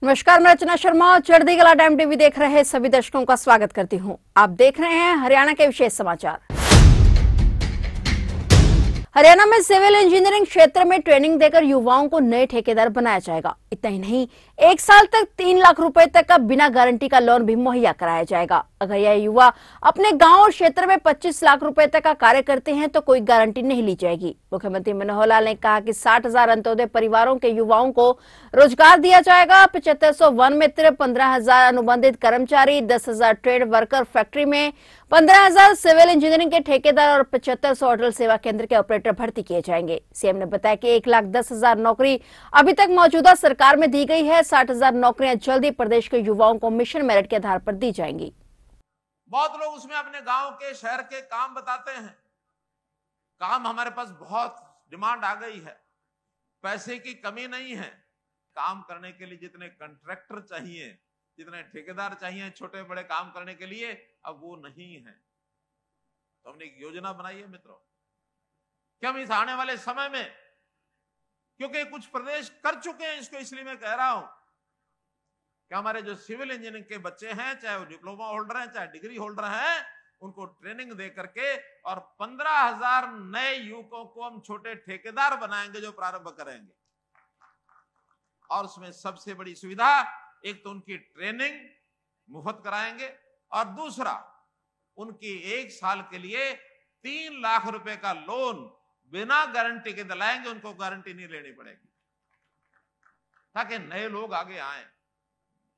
नमस्कार, मैं रचना शर्मा। चढ़ती कला टाइम टीवी देख रहे सभी दर्शकों का स्वागत करती हूं। आप देख रहे हैं हरियाणा के विशेष समाचार। हरियाणा में सिविल इंजीनियरिंग क्षेत्र में ट्रेनिंग देकर युवाओं को नए ठेकेदार बनाया जाएगा। इतना ही नहीं, 1 साल तक 3 लाख रुपए तक का बिना गारंटी का लोन भी मुहैया कराया जाएगा। अगर यह युवा अपने गांव और क्षेत्र में 25 लाख रुपए तक का कार्य करते हैं तो कोई गारंटी नहीं ली जाएगी। मुख्यमंत्री मनोहर लाल ने कहा कि 60,000 अंत्योदय परिवारों के युवाओं को रोजगार दिया जाएगा। 7500 वन मित्र, 15,000 अनुबंधित कर्मचारी, 10,000 ट्रेड वर्कर फैक्ट्री में, 15,000 सिविल इंजीनियरिंग के ठेकेदार और 7500 अटल सेवा केंद्र के ऑपरेटर भर्ती किए जाएंगे। सीएम ने बताया कि 1,10,000 नौकरी अभी तक मौजूदा सरकार में दी गई है। 60,000 नौकरियां जल्दी प्रदेश के युवाओं को मिशन मेरिट के आधार पर दी जाएंगी। बहुत लोग उसमें अपने गांव के शहर के काम बताते हैं। काम हमारे पास बहुत डिमांड आ गई है, पैसे की कमी नहीं है। काम करने के लिए जितने कॉन्ट्रैक्टर चाहिए, जितने ठेकेदार चाहिए छोटे बड़े काम करने के लिए, अब वो नहीं है। तो हमने एक योजना बनाई है मित्रों कि हम इस आने वाले समय में, क्योंकि कुछ प्रदेश कर चुके हैं इसको, इसलिए मैं कह रहा हूं कि हमारे जो सिविल इंजीनियरिंग के बच्चे हैं, चाहे वो डिप्लोमा होल्डर हैं, चाहे डिग्री होल्डर हैं, उनको ट्रेनिंग दे करके और 15,000 नए युवकों को हम छोटे ठेकेदार बनाएंगे जो प्रारंभ करेंगे। और उसमें सबसे बड़ी सुविधा, एक तो उनकी ट्रेनिंग मुफ्त कराएंगे और दूसरा उनकी 1 साल के लिए 3 लाख रुपए का लोन बिना गारंटी के दिलाएंगे। उनको गारंटी नहीं लेनी पड़ेगी ताकि नए लोग आगे आए।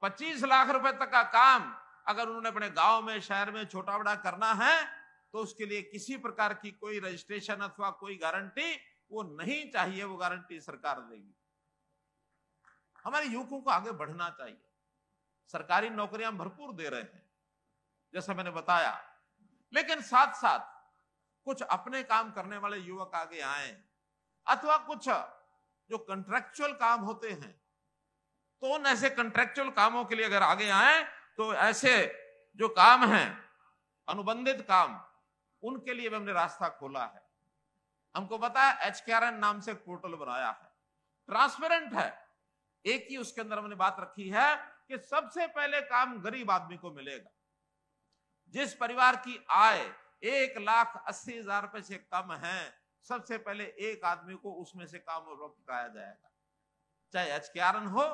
25 लाख रुपए तक का काम अगर उन्होंने अपने गांव में, शहर में छोटा बड़ा करना है तो उसके लिए किसी प्रकार की कोई रजिस्ट्रेशन अथवा कोई गारंटी वो नहीं चाहिए। वो गारंटी सरकार देगी। हमारे युवकों को आगे बढ़ना चाहिए। सरकारी नौकरियां भरपूर दे रहे हैं जैसा मैंने बताया, लेकिन साथ साथ कुछ अपने काम करने वाले युवक आगे आए, अथवा कुछ जो कॉन्ट्रैक्चुअल काम होते हैं, तो उन ऐसे कॉन्ट्रैक्चुअल कामों के लिए अगर आगे आए तो ऐसे जो काम हैं, अनुबंधित काम, उनके लिए भी हमने रास्ता खोला है। हमको पता है HKRN नाम से एक पोर्टल बनाया है, ट्रांसपेरेंट है। एक ही उसके अंदर हमने बात रखी है कि सबसे पहले काम गरीब आदमी को मिलेगा। जिस परिवार की आय 1,80,000 रुपए से कम है, सबसे पहले एक आदमी को उसमें से काम उपलब्ध कराया जाएगा। चाहे HKRN हो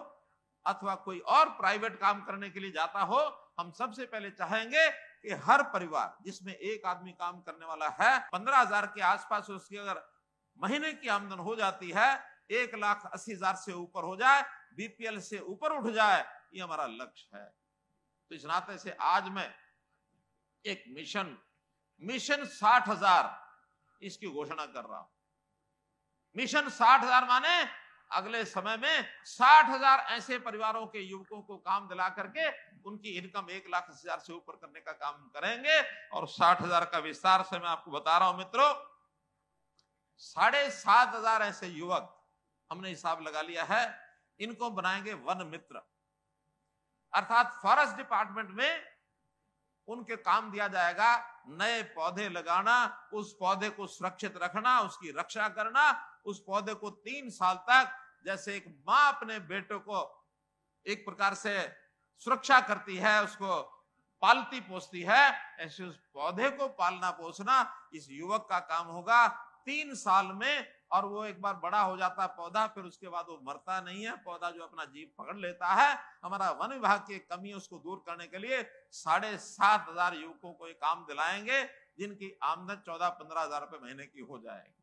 अथवा कोई और प्राइवेट काम करने के लिए जाता हो, हम सबसे पहले चाहेंगे कि हर परिवार जिसमें एक आदमी काम करने वाला है, 15,000 के आसपास उसकी अगर महीने की आमदन हो जाती है, 1,80,000 से ऊपर हो जाए, BPL से ऊपर उठ जाए, ये हमारा लक्ष्य है। तो इस नाते से आज मैं एक मिशन 60,000 इसकी घोषणा कर रहा हूं। मिशन 60,000 माने अगले समय में 60,000 ऐसे परिवारों के युवकों को काम दिला करके उनकी इनकम 1,80,000 से ऊपर करने का काम करेंगे। और 60,000 का विस्तार से मैं आपको बता रहा हूं मित्रों, 7,500 ऐसे युवक हमने हिसाब लगा लिया है, इनको बनाएंगे वन मित्र। अर्थात फॉरेस्ट डिपार्टमेंट में उनके काम दिया जाएगा नए पौधे लगाना, उस पौधे को सुरक्षित रखना, उसकी रक्षा करना, उस पौधे को 3 साल तक, जैसे एक मां अपने बेटे को एक प्रकार से सुरक्षा करती है, उसको पालती पोसती है, ऐसे उस पौधे को पालना पोसना इस युवक का काम होगा 3 साल में। और वो एक बार बड़ा हो जाता है पौधा, फिर उसके बाद वो मरता नहीं है। पौधा जो अपना जीव पकड़ लेता है। हमारा वन विभाग की कमी उसको दूर करने के लिए 7,500 युवकों को ये काम दिलाएंगे, जिनकी आमदन 14-15,000 रुपए महीने की हो जाएगी।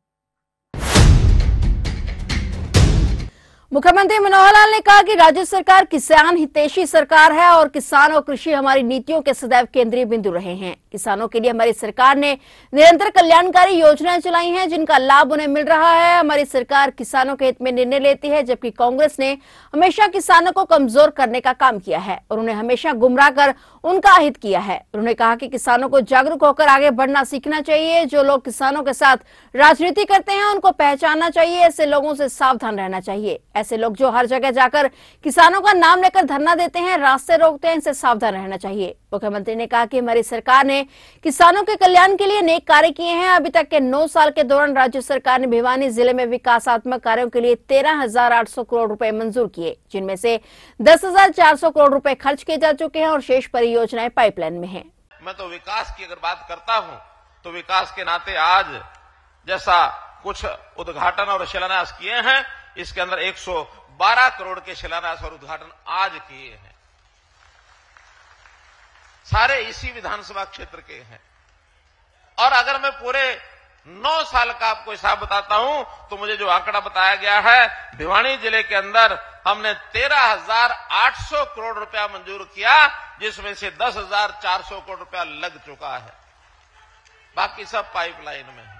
मुख्यमंत्री मनोहर लाल ने कहा कि राज्य सरकार किसान हितैषी सरकार है और किसान और कृषि हमारी नीतियों के सदैव केंद्रीय बिंदु रहे हैं। किसानों के लिए हमारी सरकार ने निरंतर कल्याणकारी योजनाएं चलाई हैं, जिनका लाभ उन्हें मिल रहा है। हमारी सरकार किसानों के हित में निर्णय लेती है, जबकि कांग्रेस ने हमेशा किसानों को कमजोर करने का काम किया है और उन्हें हमेशा गुमराह कर उनका अहित किया है। उन्होंने कहा कि किसानों को जागरूक होकर आगे बढ़ना सीखना चाहिए। जो लोग किसानों के साथ राजनीति करते हैं उनको पहचानना चाहिए, ऐसे लोगों से सावधान रहना चाहिए। ऐसे लोग जो हर जगह जाकर किसानों का नाम लेकर धरना देते हैं, रास्ते रोकते हैं, इनसे सावधान रहना चाहिए। मुख्यमंत्री ने कहा कि हमारी सरकार ने किसानों के कल्याण के लिए नेक कार्य किए हैं। अभी तक के 9 साल के दौरान राज्य सरकार ने भिवानी जिले में विकासात्मक कार्यों के लिए 13,800 करोड़ रुपए मंजूर किए, जिनमें से 10,400 करोड़ रुपए खर्च किए जा चुके हैं और शेष परियोजनाएं पाइपलाइन में हैं। मैं तो विकास की अगर बात करता हूं तो विकास के नाते आज जैसा कुछ उद्घाटन और शिलान्यास किए हैं, इसके अंदर 112 करोड़ के शिलान्यास और उद्घाटन आज किए हैं। सारे इसी विधानसभा क्षेत्र के हैं। और अगर मैं पूरे 9 साल का आपको हिसाब बताता हूं तो मुझे जो आंकड़ा बताया गया है, भिवानी जिले के अंदर हमने 13,800 करोड़ रुपया मंजूर किया, जिसमें से 10,400 करोड़ रुपया लग चुका है, बाकी सब पाइपलाइन में है।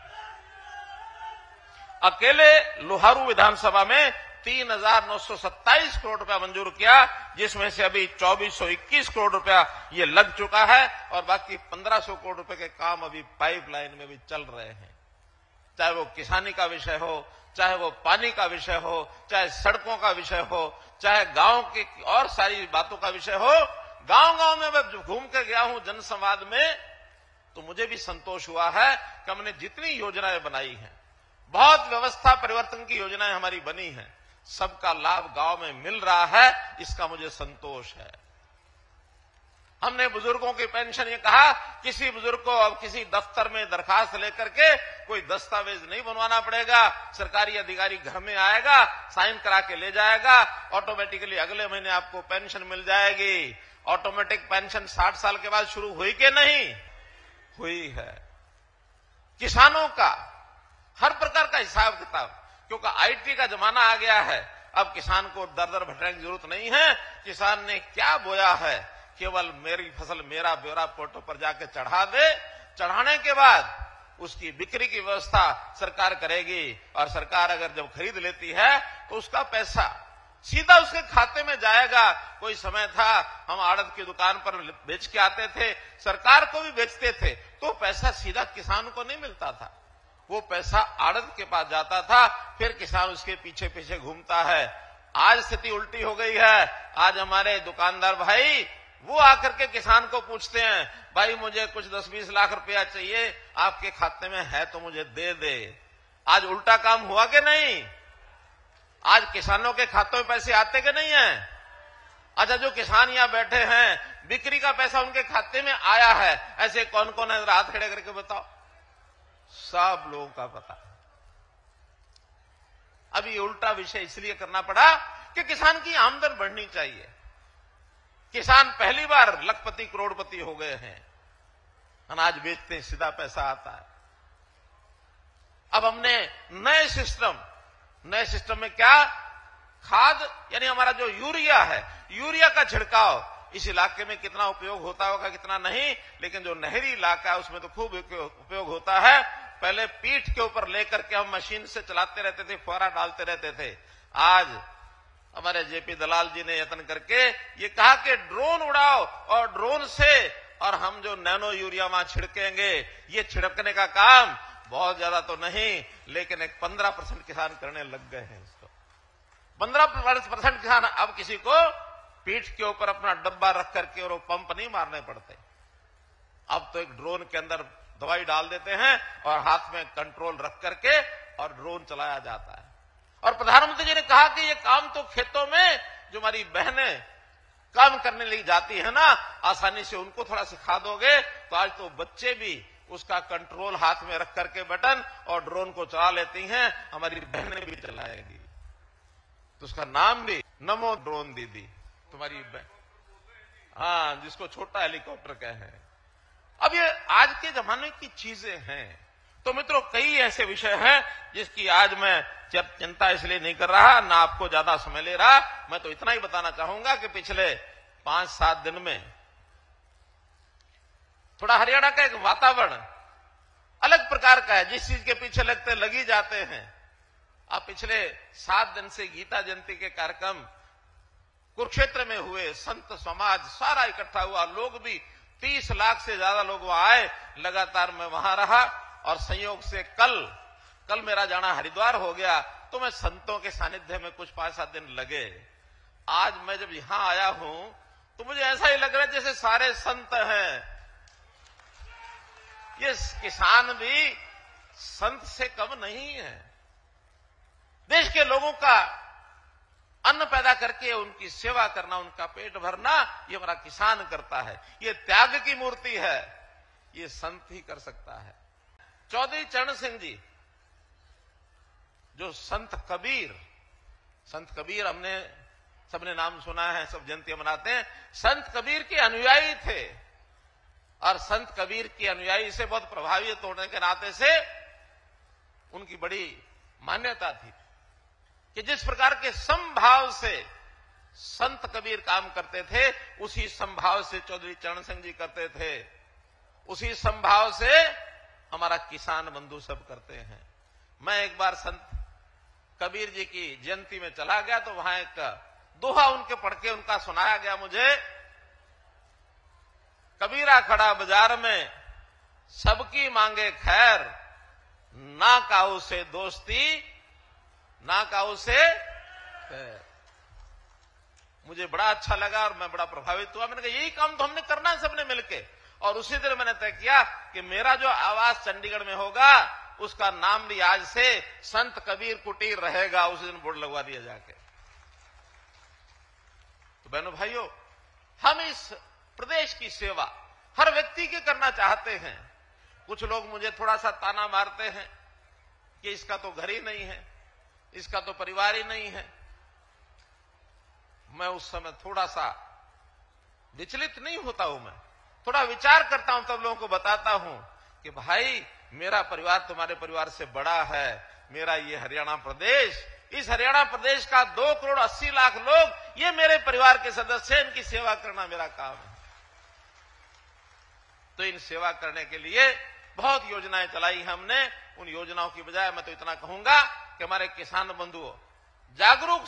अकेले लोहारू विधानसभा में 3,927 करोड़ रुपया मंजूर किया, जिसमें से अभी 2,421 करोड़ रुपया ये लग चुका है और बाकी 1,500 करोड़ रुपए के काम अभी पाइपलाइन में भी चल रहे हैं। चाहे वो किसानी का विषय हो, चाहे वो पानी का विषय हो, चाहे सड़कों का विषय हो, चाहे गांव की और सारी बातों का विषय हो। गांव-गांव में मैं घूम कर गया हूं जनसंवाद में, तो मुझे भी संतोष हुआ है कि हमने जितनी योजनाएं बनाई हैं, बहुत व्यवस्था परिवर्तन की योजनाएं हमारी बनी हैं, सबका लाभ गांव में मिल रहा है, इसका मुझे संतोष है। हमने बुजुर्गों की पेंशन, ये कहा किसी बुजुर्ग को अब किसी दफ्तर में दरखास्त लेकर के कोई दस्तावेज नहीं बनवाना पड़ेगा, सरकारी अधिकारी घर में आएगा, साइन करा के ले जाएगा, ऑटोमेटिकली अगले महीने आपको पेंशन मिल जाएगी। ऑटोमेटिक पेंशन 60 साल के बाद शुरू हुई कि नहीं हुई है। किसानों का हर प्रकार का हिसाब किताब, क्योंकि आईटी का जमाना आ गया है, अब किसान को दर दर भटकने की जरूरत नहीं है। किसान ने क्या बोया है, केवल मेरी फसल मेरा ब्यौरा पोर्टल पर जाके चढ़ा दे, चढ़ाने के बाद उसकी बिक्री की व्यवस्था सरकार करेगी और सरकार अगर जब खरीद लेती है तो उसका पैसा सीधा उसके खाते में जाएगा। कोई समय था हम आड़त की दुकान पर बेच के आते थे, सरकार को भी बेचते थे, तो पैसा सीधा किसान को नहीं मिलता था, वो पैसा आड़त के पास जाता था, फिर किसान उसके पीछे पीछे घूमता है। आज स्थिति उल्टी हो गई है। आज हमारे दुकानदार भाई वो आकर के किसान को पूछते हैं, भाई मुझे कुछ 10-20 लाख रुपया चाहिए, आपके खाते में है तो मुझे दे दे। आज उल्टा काम हुआ कि नहीं? आज किसानों के खातों में पैसे आते कि नहीं है? अच्छा, जो किसान यहां बैठे हैं, बिक्री का पैसा उनके खाते में आया है, ऐसे कौन कौन है? हाथ खड़े करके बताओ। सब लोगों का पता। अब ये उल्टा विषय इसलिए करना पड़ा कि किसान की आमदन बढ़नी चाहिए। किसान पहली बार लखपति करोड़पति हो गए हैं, अनाज बेचते हैं, सीधा पैसा आता है। अब हमने नए सिस्टम में क्या, खाद यानी हमारा जो यूरिया है, यूरिया का छिड़काव इस इलाके में कितना उपयोग होता होगा कितना नहीं, लेकिन जो नहरी इलाका है उसमें तो खूब उपयोग होता है। पहले पीठ के ऊपर लेकर के हम मशीन से चलाते रहते थे, फुहारा डालते रहते थे। आज हमारे जेपी दलाल जी ने यत्न करके ये कहा कि ड्रोन उड़ाओ और ड्रोन से और हम जो नैनो यूरिया वहां छिड़केंगे। ये छिड़कने का काम बहुत ज्यादा तो नहीं, लेकिन एक 15% किसान करने लग गए हैं इसको। 15% किसान अब किसी को पीठ के ऊपर अपना डब्बा रख करके और वो पंप नहीं मारने पड़ते। अब तो एक ड्रोन के अंदर दवाई डाल देते हैं और हाथ में कंट्रोल रख करके और ड्रोन चलाया जाता है। और प्रधानमंत्री जी ने कहा कि ये काम तो खेतों में जो हमारी बहनें काम करने लगी जाती है ना, आसानी से उनको थोड़ा सिखा दोगे तो आज तो बच्चे भी उसका कंट्रोल हाथ में रख करके बटन और ड्रोन को चला लेती हैं, हमारी बहनें भी चलाएगी। तो उसका नाम भी नमो ड्रोन दीदी, तुम्हारी बहन, हाँ, जिसको छोटा हेलीकॉप्टर कहे। अब ये आज के जमाने की चीजें हैं। तो मित्रों, कई ऐसे विषय हैं जिसकी आज मैं चिंता इसलिए नहीं कर रहा, ना आपको ज्यादा समय ले रहा। मैं तो इतना ही बताना चाहूंगा कि पिछले 5-7 दिन में थोड़ा हरियाणा का एक वातावरण अलग प्रकार का है। जिस चीज के पीछे लगते लगी जाते हैं। अब पिछले 7 दिन से गीता जयंती के कार्यक्रम कुरुक्षेत्र में हुए, संत समाज सारा इकट्ठा हुआ, लोग भी 30 लाख से ज्यादा लोग वहां आए। लगातार मैं वहां रहा और संयोग से कल मेरा जाना हरिद्वार हो गया। तो मैं संतों के सानिध्य में कुछ 5-7 दिन लगे। आज मैं जब यहां आया हूं तो मुझे ऐसा ही लग रहा है जैसे सारे संत हैं। ये किसान भी संत से कम नहीं है। देश के लोगों का अन्न पैदा करके उनकी सेवा करना, उनका पेट भरना, ये हमारा किसान करता है। ये त्याग की मूर्ति है, ये संत ही कर सकता है। चौधरी चरण सिंह जी, जो संत कबीर हमने सबने नाम सुना है, सब जयंती मनाते हैं। संत कबीर के अनुयायी थे और संत कबीर के अनुयायी से बहुत प्रभावित होने के नाते से उनकी बड़ी मान्यता थी कि जिस प्रकार के समभाव से संत कबीर काम करते थे, उसी समभाव से चौधरी चरण सिंह जी करते थे, उसी समभाव से हमारा किसान बंधु सब करते हैं। मैं एक बार संत कबीर जी की जयंती में चला गया तो वहां एक दोहा उनके पढ़ के उनका सुनाया गया मुझे। कबीरा खड़ा बाजार में सबकी मांगे खैर, ना काऊ से दोस्ती ना काऊ से खैर। मुझे बड़ा अच्छा लगा और मैं बड़ा प्रभावित हुआ। मैंने कहा यही काम तो हमने करना है सबने मिलके। और उसी दिन मैंने तय किया कि मेरा जो आवास चंडीगढ़ में होगा उसका नाम भी आज से संत कबीर कुटीर रहेगा। उस दिन बोर्ड लगवा दिया जाके। तो बहनों भाइयों, हम इस प्रदेश की सेवा हर व्यक्ति के करना चाहते हैं। कुछ लोग मुझे थोड़ा सा ताना मारते हैं कि इसका तो घर ही नहीं है, इसका तो परिवार ही नहीं है। मैं उस समय थोड़ा सा विचलित नहीं होता हूं, मैं थोड़ा विचार करता हूं, तब लोगों को बताता हूं कि भाई मेरा परिवार तुम्हारे परिवार से बड़ा है। मेरा ये हरियाणा प्रदेश, इस हरियाणा प्रदेश का 2,80,00,000 लोग ये मेरे परिवार के सदस्य हैं। इनकी सेवा करना मेरा काम है। तो इन सेवा करने के लिए बहुत योजनाएं चलाई हमने। उन योजनाओं की बजाय मैं तो इतना कहूंगा कि हमारे किसान बंधुओं जागरूक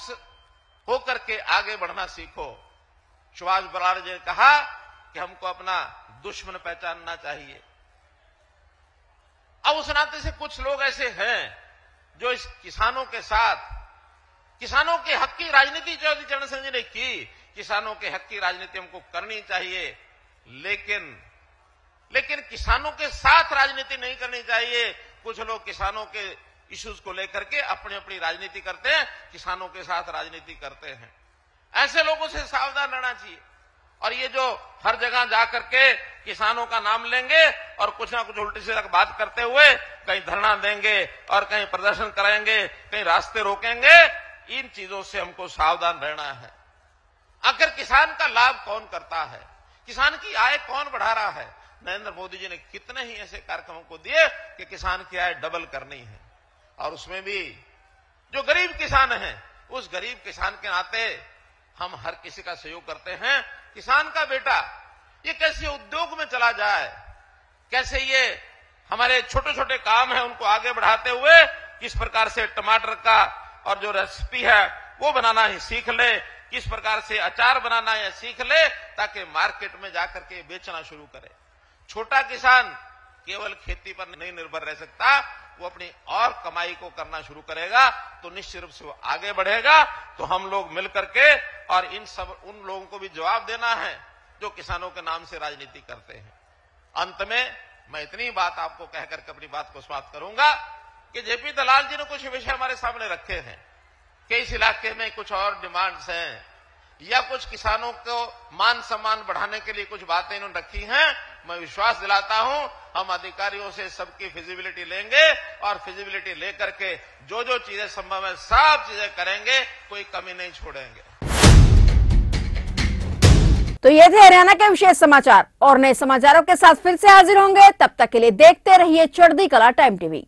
होकर के आगे बढ़ना सीखो। सुभाष बराड़ जी ने कहा कि हमको अपना दुश्मन पहचानना चाहिए। अब उस नाते से कुछ लोग ऐसे हैं जो इस किसानों के साथ, किसानों के हक की राजनीति चौधरी चरण सिंह जी ने की। किसानों के हक की राजनीति हमको करनी चाहिए, लेकिन किसानों के साथ राजनीति नहीं करनी चाहिए। कुछ लोग किसानों के इश्यूज को लेकर के अपनी अपनी राजनीति करते हैं, किसानों के साथ राजनीति करते हैं। ऐसे लोगों से सावधान रहना चाहिए। और ये जो हर जगह जाकर के किसानों का नाम लेंगे और कुछ ना कुछ उल्टी सीधी बात करते हुए कहीं धरना देंगे और कहीं प्रदर्शन कराएंगे, कहीं रास्ते रोकेंगे, इन चीजों से हमको सावधान रहना है। आखिर किसान का लाभ कौन करता है, किसान की आय कौन बढ़ा रहा है? नरेंद्र मोदी जी ने कितने ही ऐसे कार्यक्रमों को दिए कि किसान की आय डबल करनी है। और उसमें भी जो गरीब किसान है, उस गरीब किसान के नाते हम हर किसी का सहयोग करते हैं। किसान का बेटा ये कैसे उद्योग में चला जाए, कैसे ये हमारे छोटे छोटे काम है उनको आगे बढ़ाते हुए किस प्रकार से टमाटर का और जो रेसिपी है वो बनाना ही सीख ले, किस प्रकार से अचार बनाना है सीख ले, ताकि मार्केट में जाकर के बेचना शुरू करे। छोटा किसान केवल खेती पर नहीं निर्भर रह सकता, वो अपनी और कमाई को करना शुरू करेगा तो निश्चित रूप से वो आगे बढ़ेगा। तो हम लोग मिलकर के और उन लोगों को भी जवाब देना है जो किसानों के नाम से राजनीति करते हैं। अंत में मैं इतनी बात आपको कहकर के अपनी बात को समाप्त करूंगा कि जेपी दलाल जी ने कुछ विषय हमारे सामने रखे हैं कि इस इलाके में कुछ और डिमांड्स हैं या कुछ किसानों को मान सम्मान बढ़ाने के लिए कुछ बातें इन्होंने रखी हैं। मैं विश्वास दिलाता हूं हम अधिकारियों से सबकी फिजिबिलिटी लेंगे और फिजिबिलिटी लेकर के जो जो चीजें संभव है सब चीजें करेंगे, कोई कमी नहीं छोड़ेंगे। तो ये थे हरियाणा के विशेष समाचार और नए समाचारों के साथ फिर से हाजिर होंगे। तब तक के लिए देखते रहिए चढ़ती कला टाइम टीवी।